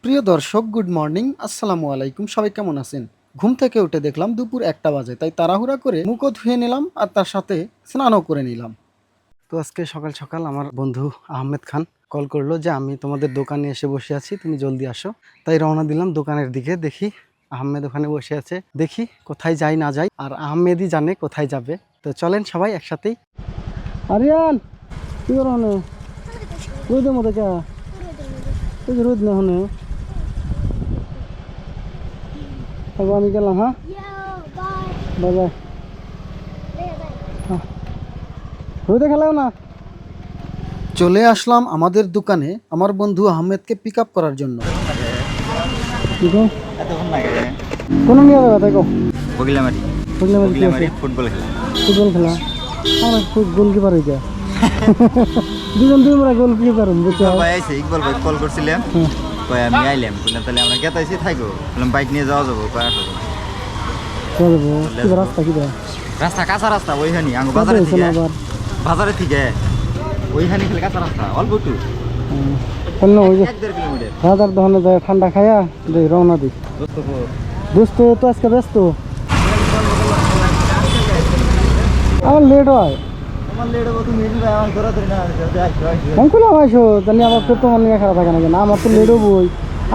প্রিয় দর্শক, good morning, আসসালামু আলাইকুম। সবাই কেমন আছেন? ঘুম থেকে উঠে দেখলাম দুপুর 1টা বাজে, তাই তাড়াহুড়া করে মুখও ধুয়ে নিলাম আর তার সাথে স্নানও করে নিলাম। তো আজকে সকাল সকাল আমার বন্ধু আহমেদ খান কল করলো যে আমি তোমাদের দোকানে এসে বসে আছি, তুমি জলদি আসো। তাই রওনা দিলাম দোকানের দিকে। দেখি আহমেদ ওখানে বসে আছে, দেখি কোথায় যাই না যাই, আর আহমেদই জানে কোথায় যাবে। তো চলেন সবাই একসাথেই। আরিয়ান কি করো রোদের মধ্যে কে রোদ না হনে আমি গেলাম। হ্যাঁ, বাই বাই। রোদে খেলাও না। চলে আসলাম আমাদের দোকানে আমার বন্ধু আহমেদকে পিক আপ করার জন্য। কোন নিয়ে যাবে তাই বগিলামারি বগিলামারি ফুটবল খেলা। ফুটবল খেলা আমার গোলকিপার হয়ে যায়। দুজন দুই গোলকিপার বুঝছো। ভাই আইছে ইকবাল ভাই কল করছিলাম, কই আমি আইলাম, বললাম তাহলে আমরা গেতাইছি থাকো, বললাম বাইক নিয়ে যাওয়া যাবো, কয় আসো কিবা রাস্তা কিবা রাস্তা কাঁচা রাস্তা ওইখানি আঙ্গ বাজারে থেকে ওইখানে খেলে কাঁচা রাস্তা অল্প একটু 1-1.5 কিলোমিটার। রাজার দোকানে যায় ঠান্ডা খায়া দেই রওনা দিই। দোস্ত তো আজকে ব্যস্ত, আমার লেট হয়। আমার লেট হবো, তুমি আমার ধরাধরি না অঙ্কুল আমাইছো জানি আমার তো তোমার নিয়ে খারাপ থাকে না কেন? আমার তো লেট হবই,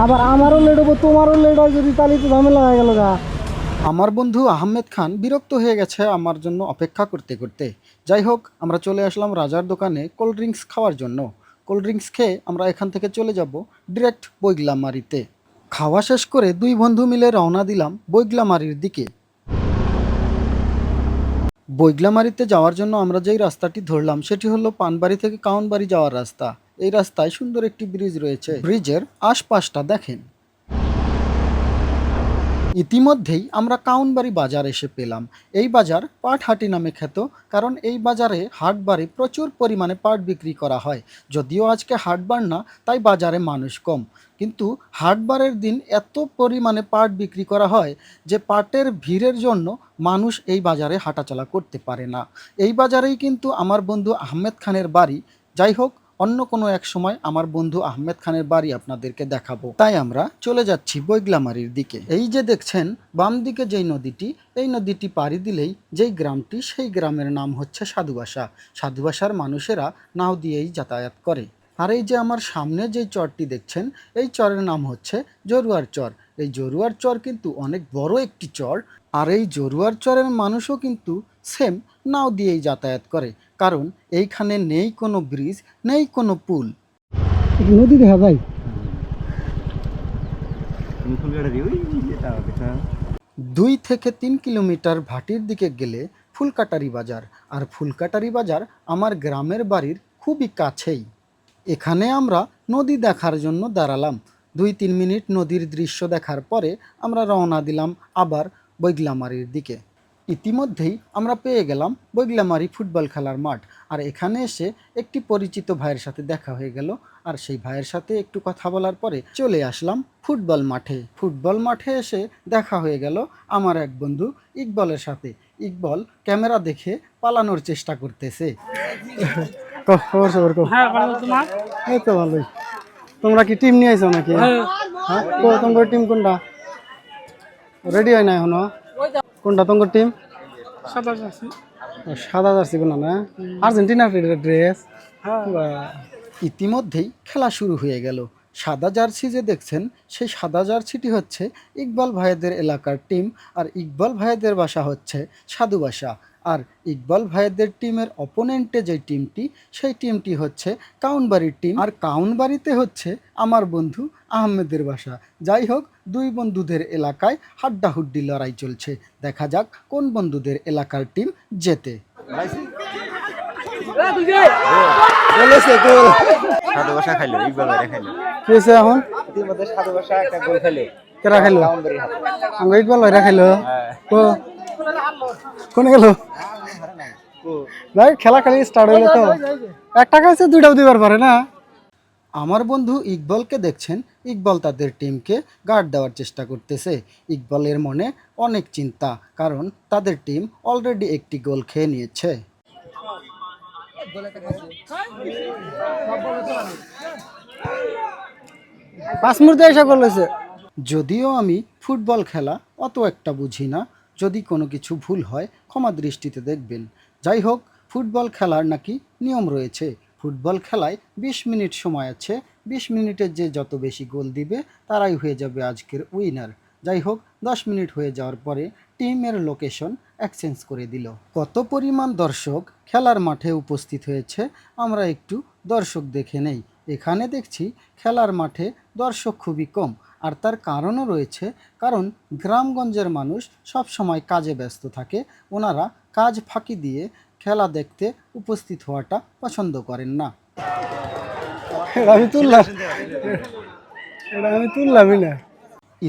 আবার আমারও লেট হবো, তোমারও লেট হয় যদি, তাহলে তো ঝামেলা হয়ে গেল গা। আমার বন্ধু আহমেদ খান বিরক্ত হয়ে গেছে আমার জন্য অপেক্ষা করতে করতে। যাই হোক, আমরা চলে আসলাম রাজার দোকানে কোল্ড ড্রিঙ্কস খাওয়ার জন্য। কোল্ড ড্রিঙ্কস খেয়ে আমরা এখান থেকে চলে যাব ডিরেক্ট বৈগলামারিতে। খাওয়া শেষ করে দুই বন্ধু মিলে রওনা দিলাম বৈগলামারির দিকে। বৈগলামারিতে যাওয়ার জন্য আমরা যেই রাস্তাটি ধরলাম সেটি হলো পানবাড়ি থেকে কাউনবাড়ি যাওয়ার রাস্তা। এই রাস্তায় সুন্দর একটি ব্রিজ রয়েছে, ব্রিজের আশপাশটা দেখেন। ইতিমধ্যেই আমরা কাউনবাড়ি বাজার এসে পেলাম। এই বাজার পাটহাটি নামে খ্যাত, কারণ এই বাজারে হাটবারে প্রচুর পরিমাণে পাট বিক্রি করা হয়। যদিও আজকে হাটবার না, তাই বাজারে মানুষ কম, কিন্তু হাটবারের দিন এত পরিমাণে পাট বিক্রি করা হয় যে পাটের ভিড়ের জন্য মানুষ এই বাজারে হাঁটাচলা করতে পারে না। এই বাজারেই কিন্তু আমার বন্ধু আহমেদ খানের বাড়ি। যাই হোক, অন্য কোনো এক সময় আমার বন্ধু আহমেদ খানের বাড়ি আপনাদেরকে দেখাবো। তাই আমরা চলে যাচ্ছি বৈগলামারির দিকে। এই যে দেখছেন বাম দিকে যেই নদীটি, এই নদীটি পাড়ি দিলেই যেই গ্রামটি, সেই গ্রামের নাম হচ্ছে সাধুবাসা। সাধুবাসার মানুষেরা নাও দিয়েই যাতায়াত করে। আর এই যে আমার সামনে যেই চরটি দেখছেন, এই চরের নাম হচ্ছে জরুয়ার চর। এই জরুয়ার চর কিন্তু অনেক বড় একটি চর, আর এই জরুয়ার চরের মানুষও কিন্তু সেম নাও দিয়েই যাতায়াত করে, কারণ এইখানে নেই কোনো ব্রিজ, নেই কোনো পুল। নদী দেখা যায়। 2 থেকে 3 কিলোমিটার ভাটির দিকে গেলে ফুলকাটারি বাজার, আর ফুলকাটারি বাজার আমার গ্রামের বাড়ির খুবই কাছেই। এখানে আমরা নদী দেখার জন্য দাঁড়ালাম। 2-3 মিনিট নদীর দৃশ্য দেখার পরে আমরা রওনা দিলাম আবার বৈগলামারির দিকে। ইতিমধ্যেই আমরা পেয়ে গেলাম বৈগলামারি ফুটবল খেলার মাঠ, আর এখানে এসে একটি পরিচিত ভাইয়ের সাথে দেখা হয়ে গেল, আর সেই ভাইয়ের সাথে একটু কথা বলার পরে চলে আসলাম ফুটবল মাঠে। ফুটবল মাঠে এসে দেখা হয়ে গেল আমার এক বন্ধু ইকবলের সাথে। ইকবল ক্যামেরা দেখে পালানোর চেষ্টা করতেছে। খবর খবর এই তো ভালোই। তোমরা কি টিম নিয়ে আইছো নাকি? হ্যাঁ, তোমার টিম কোনটা? রেডি হয় না এখনো? কোনটা তোমার টিম? সাদা জার্সি কোন না? আর্জেন্টিনার ড্রেস। ইতিমধ্যেই খেলা শুরু হয়ে গেল। সাদা জার্সি যে দেখছেন, সেই সাদা জার্সিটি হচ্ছে ইকবাল ভাইদের এলাকার টিম, আর ইকবাল ভাইদের বাসা হচ্ছে সাধুবাসা। আর ইকবাল ভাইদের টিমের অপোনেন্টে যে টিমটি, সেই টিমটি হচ্ছে কাউনবাড়ির টিম, আর কাউনবাড়িতে হচ্ছে আমার বন্ধু আহমেদের বাসা। যাই হোক, দুই বন্ধুদের এলাকায় হাড্ডাহুড্ডি লড়াই চলছে। দেখা যাক কোন বন্ধুদের এলাকার টিম জেতে। সাধুবাসা খাইলো, ইকবাল ভাই খাইলো। কি হয়েছে এখন? ইতিমধ্যে সাধুবাসা একটা গোল খেলে। কেরা খাইলো? আমরা ইকবাল ভাইরা খাইলো। কোনে গেল? খেলা খালি স্টার্ট হইলো তো, একটা খাইছে দুইটাও দিবার পারে না। আমার বন্ধু ইকবলকে দেখছেন, ইকবল তাদের টিমকে গার্ড দেওয়ার চেষ্টা করতেছে। ইকবলের মনে অনেক চিন্তা, কারণ তাদের টিম অলরেডি একটি গোল খেয়ে নিয়েছে। 5 মিনিটে এসে গোল হয়েছে। যদিও আমি ফুটবল খেলা অত একটা বুঝি না, যদি কোনো কিছু ভুল হয় ক্ষমা দৃষ্টিতে দেখবেন। যাই হোক, ফুটবল খেলার নাকি নিয়ম রয়েছে। ফুটবল খেলায় 20 মিনিট সময় আছে, 20 মিনিটে যে যত বেশি গোল দিবে তারাই হয়ে যাবে আজকের উইনার। যাই হোক, 10 মিনিট হয়ে যাওয়ার পরে টিমের লোকেশন এক্সচেঞ্জ করে দিল। কত পরিমাণ দর্শক খেলার মাঠে উপস্থিত হয়েছে আমরা একটু দর্শক দেখে নেই। এখানে দেখছি খেলার মাঠে দর্শক খুবই কম, আর তার কারণও রয়েছে। কারণ গ্রামগঞ্জের মানুষ সব সময় কাজে ব্যস্ত থাকে, ওনারা কাজ ফাঁকি দিয়ে খেলা দেখতে উপস্থিত হওয়াটা পছন্দ করেন না। এটা আমি তুললাম, এটা আমি তুললামই না।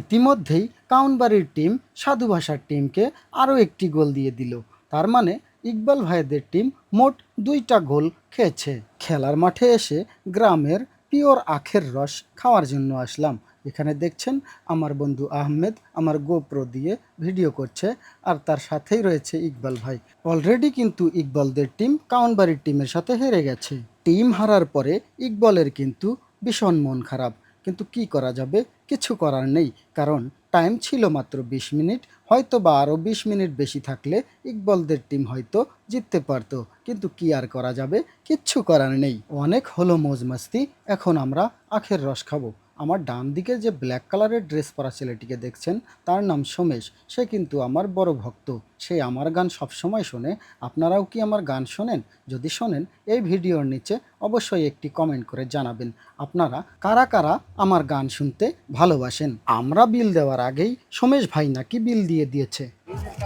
ইতিমধ্যেই কাউনবাড়ির টিম সাধু ভাষার টিমকে আরও একটি গোল দিয়ে দিল। তার মানে ইকবাল ভাইদের টিম মোট 2টা গোল খেয়েছে। খেলার মাঠে এসে গ্রামের পিওর আখের রস খাওয়ার জন্য আসলাম। এখানে দেখছেন আমার বন্ধু আহমেদ আমার গোপ্রো দিয়ে ভিডিও করছে, আর তার সাথেই রয়েছে ইকবাল ভাই। অলরেডি কিন্তু ইকবালদের টিম কাউনবাড়ির টিমের সাথে হেরে গেছে। টিম হারার পরে ইকবালের কিন্তু ভীষণ মন খারাপ, কিন্তু কি করা যাবে, কিছু করার নেই। কারণ টাইম ছিল মাত্র 20 মিনিট, হয়তো বা আরও 20 মিনিট বেশি থাকলে ইকবালদের টিম হয়তো জিততে পারতো, কিন্তু কি আর করা যাবে, কিচ্ছু করার নেই। অনেক হলো মৌজ মাস্তি, এখন আমরা আখের রস খাবো। আমার ডান দিকে যে ব্ল্যাক কালারের ড্রেস পরা ছেলেটিকে দেখছেন, তার নাম সোমেশ। সে কিন্তু আমার বড় ভক্ত, সে আমার গান সবসময় শোনে। আপনারাও কি আমার গান শোনেন? যদি শোনেন, এই ভিডিওর নিচে অবশ্যই একটি কমেন্ট করে জানাবেন আপনারা কারা কারা আমার গান শুনতে ভালোবাসেন। আমরা বিল দেওয়ার আগেই সোমেশ ভাই নাকি বিল দিয়ে দিয়েছে।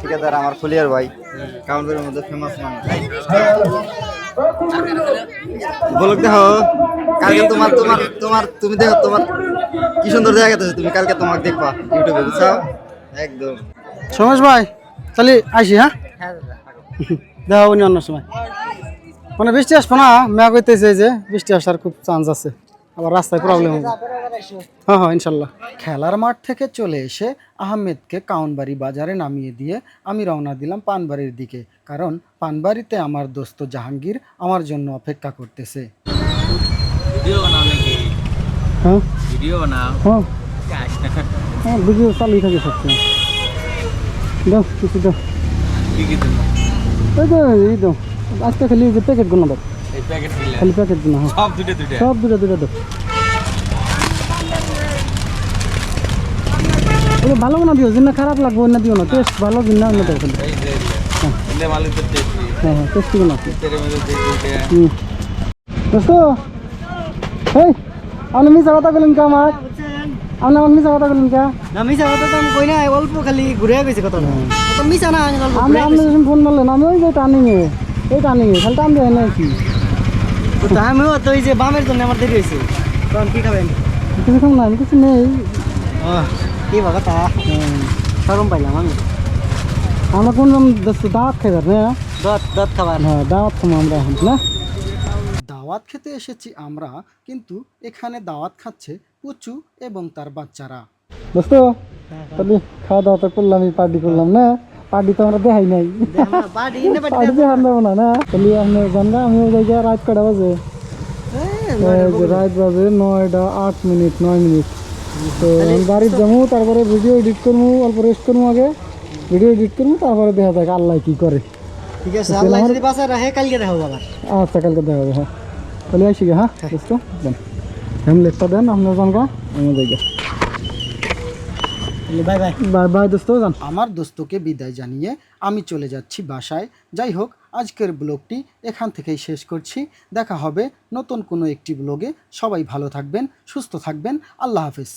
ঠিকাদার আমার ফুলিয়ার ভাই, কাউন্টারের মধ্যে ফেমাস মানুষ। বলক দেখো, কালকে তোমার তোমার তোমার তুমি দেখো তোমার কি সুন্দর দেখা গেছে, তুমি কালকে তোমাকে দেখবা ইউটিউবে, বুঝছো? একদম। সমেশ ভাই তাহলে আসি, হ্যাঁ দেখা হবনি অন্য সময়। মানে বৃষ্টি আসবো না, মেয়া কইতেছে যে বৃষ্টি আসার খুব চান্স আছে, আবার রাস্তায় প্রবলেম হবে। হ্যাঁ হ্যাঁ ইনশাল্লাহ। খেলার মাঠ থেকে চলে এসে আহমেদকে কাউনবাড়ি বাজারে নামিয়ে দিয়ে আমি রওনা দিলাম পানবাড়ির দিকে, কারণ পানবাড়িতে আমার দোস্ত জাহাঙ্গীর আমার জন্য অপেক্ষা করতেছে। ভিডিও বানাও নাকি? হ্যাঁ ভিডিও বানাও। হ্যাঁ হ্যাঁ ভিডিও চালিয়ে থাকে সবসময়। দাও কিছু দাও, কি কি দিন? এই তো এই দাও, আজকে খালি যে প্যাকেটগুলো দাও, এই প্যাকেট দিলে খালি প্যাকেটগুলো। হ্যাঁ সব দুটো দুটো। সব দুটো দুটো দাও। ওগুলো ভালো না দিও, জিনিস খারাপ লাগবে অন্য দিও না, টেস্ট ভালো জিনিস অন্য দেবো খালি। এই যে ইন্দে মালিক তো টেস্টি। হ্যাঁ হ্যাঁ টেস্টি গুলো আছে। তেরে মধ্যে যে দুটো। দোস্ত এই আপনি মিশা কথা বলেন কে আমার? আপনি আমার মিশা কথা বলেন কে? না মিছা কথা তো আমি কই না, অল্প খালি ঘুরে গেছে কথা তো মিছা না, আমি অল্প আপনি আপনি যখন ফোন মারলেন আমি ওই যে টার্নিংয়ে, এই টার্নিংয়ে খালি টান দেয় না কি? তো আমিও তো এই যে বামের জন্য আমার দেরি হয়েছে। তখন কি খাবেন? কিছু খাম না, আমি কিছু নেই। কি বাবা তা সরম পাইলাম আমি। আমরা কোন দোস্ত দাওয়াত খাইবার না? দত দত খাবার। হ্যাঁ দাওয়াত খাবো আমরা এখন না। দাওয়াত খেতে এসেছি আমরা, কিন্তু এখানে দাওয়াত খাচ্ছে পুচু এবং তার বাচ্চারা। দোস্ত তাহলে খাওয়া দাওয়া তো করলাম, পার্টি করলাম না, পার্টি তো আমরা দেখাই নাই। বাড়ি পার্টি দেখান দেবো না না, তাহলে আপনি জানগা আমিও যাই গিয়া রাত কটা বাজে? এই যে রাত বাজে 9টা 8 মিনিট 9 মিনিট। তো আমি বাড়ির যাবো, তারপরে ভিডিও এডিট করবো, অল্প রেস্ট করবো, আগে ভিডিও এডিট করবো, তারপরে দেখা যাক আল্লাহ কি করে। ঠিক আছে, আল্লাহ যদি বাঁচায় রাখে কালকে দেখা হবে আবার। আচ্ছা কালকে দেখা হবে। হ্যাঁ তাহলে আসি গে। হ্যাঁ দোস্ত দেন হ্যামলেটটা দেন আপনার জানগা, আমি যাই গে। Bye bye. বাই বাই দোস্ত, যান। আমার দোস্তকে বিদায় জানিয়ে আমি চলে যাচ্ছি বাসায়। যাই হোক, আজকের ব্লগটি এখান থেকেই শেষ করছি। দেখা হবে নতুন কোনো একটি ব্লগে। সবাই ভালো থাকবেন, সুস্থ থাকবেন। আল্লাহ হাফেজ।